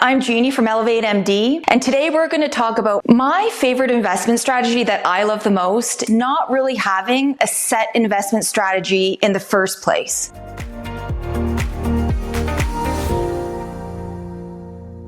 I'm Jeannie from Elevate MD, and today we're going to talk about my favorite investment strategy that I love the most, not really having a set investment strategy in the first place.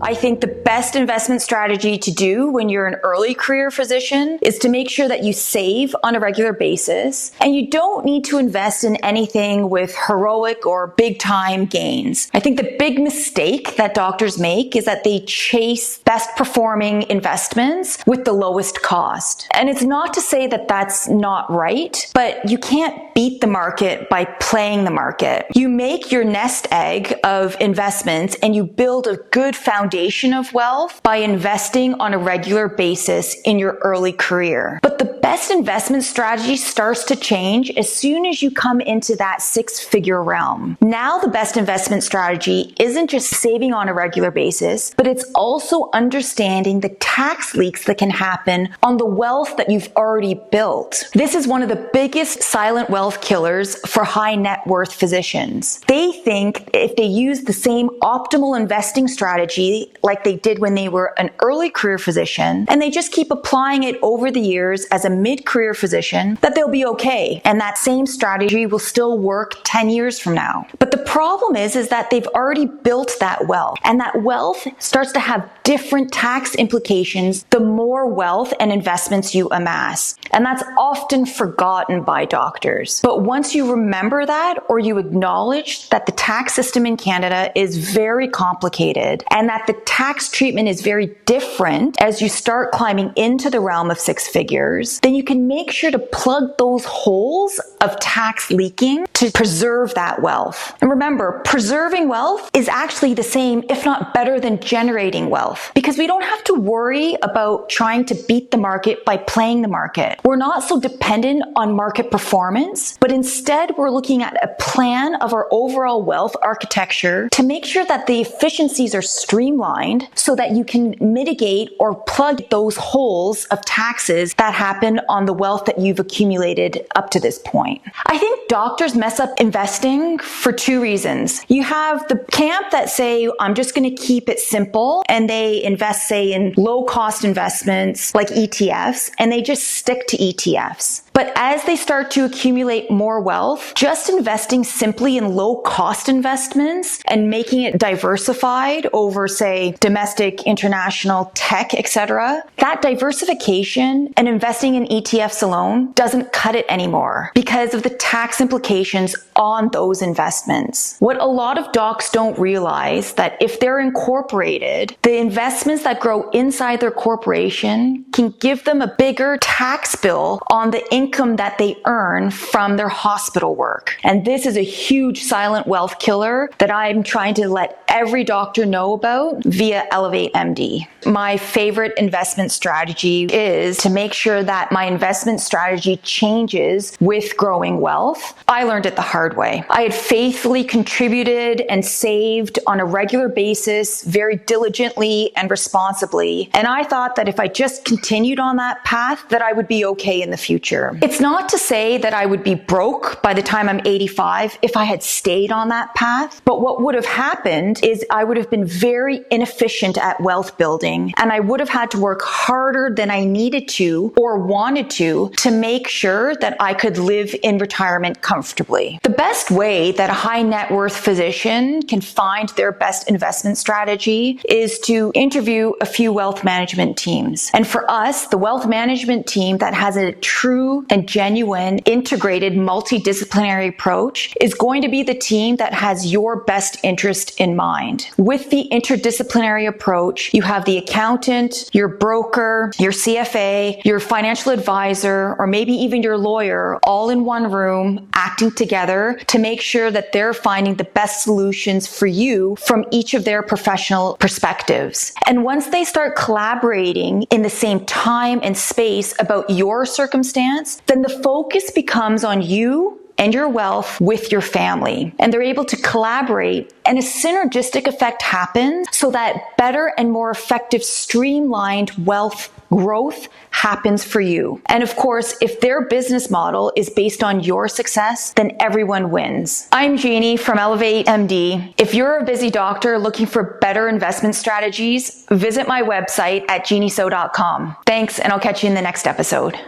I think the best investment strategy to do when you're an early career physician is to make sure that you save on a regular basis, and you don't need to invest in anything with heroic or big time gains. I think the big mistake that doctors make is that they chase best performing investments with the lowest cost. And it's not to say that that's not right, but you can't beat the market by playing the market. You make your nest egg of investments and you build a good foundation of wealth by investing on a regular basis in your early career. But the best investment strategy starts to change as soon as you come into that six-figure realm. Now the best investment strategy isn't just saving on a regular basis, but it's also understanding the tax leaks that can happen on the wealth that you've already built. This is one of the biggest silent wealth killers for high net worth physicians. They think if they use the same optimal investing strategy like they did when they were an early career physician, and they just keep applying it over the years as a mid-career physician, that they'll be okay. And that same strategy will still work 10 years from now. But the problem is that they've already built that wealth, and that wealth starts to have different tax implications the more wealth and investments you amass. And that's often forgotten by doctors. But once you remember that, or you acknowledge that the tax system in Canada is very complicated and that the tax treatment is very different as you start climbing into the realm of six figures, then you can make sure to plug those holes of tax leaking to preserve that wealth. And remember, preserving wealth is actually the same, if not better, than generating wealth, because we don't have to worry about trying to beat the market by playing the market. We're not so dependent on market performance, but instead we're looking at a plan of our overall wealth architecture to make sure that the efficiencies are streamlined so that you can mitigate or plug those holes of taxes that happen on the wealth that you've accumulated up to this point. I think doctors mess up investing for two reasons. You have the camp that say, I'm just going to keep it simple, and they invest, say, in low cost investments like ETFs, and they just stick to ETFs. But as they start to accumulate more wealth, just investing simply in low-cost investments and making it diversified over, say, domestic, international, tech, etc., that diversification and investing in ETFs alone doesn't cut it anymore because of the tax implications on those investments. What a lot of docs don't realize that if they're incorporated, the investments that grow inside their corporation can give them a bigger tax bill on the income that they earn from their hospital work. And this is a huge silent wealth killer that I'm trying to let every doctor know about via Elevate MD. My favorite investment strategy is to make sure that my investment strategy changes with growing wealth. I learned it the hard way. I had faithfully contributed and saved on a regular basis, very diligently and responsibly. And I thought that if I just continued on that path, that I would be okay in the future. It's not to say that I would be broke by the time I'm 85 if I had stayed on that path. But what would have happened is I would have been very inefficient at wealth building, and I would have had to work harder than I needed to or wanted to make sure that I could live in retirement comfortably. The best way that a high net worth physician can find their best investment strategy is to interview a few wealth management teams. And for us, the wealth management team that has a true and genuine integrated multidisciplinary approach is going to be the team that has your best interest in mind. With the interdisciplinary approach, you have the accountant, your broker, your CFA, your financial advisor, or maybe even your lawyer all in one room acting together to make sure that they're finding the best solutions for you from each of their professional perspectives. And once they start collaborating in the same time and space about your circumstance, then the focus becomes on you and your wealth with your family. And they're able to collaborate, and a synergistic effect happens so that better and more effective streamlined wealth growth happens for you. And of course, if their business model is based on your success, then everyone wins. I'm Jeannie from Elevate MD. If you're a busy doctor looking for better investment strategies, visit my website at jeannieso.com. Thanks, and I'll catch you in the next episode.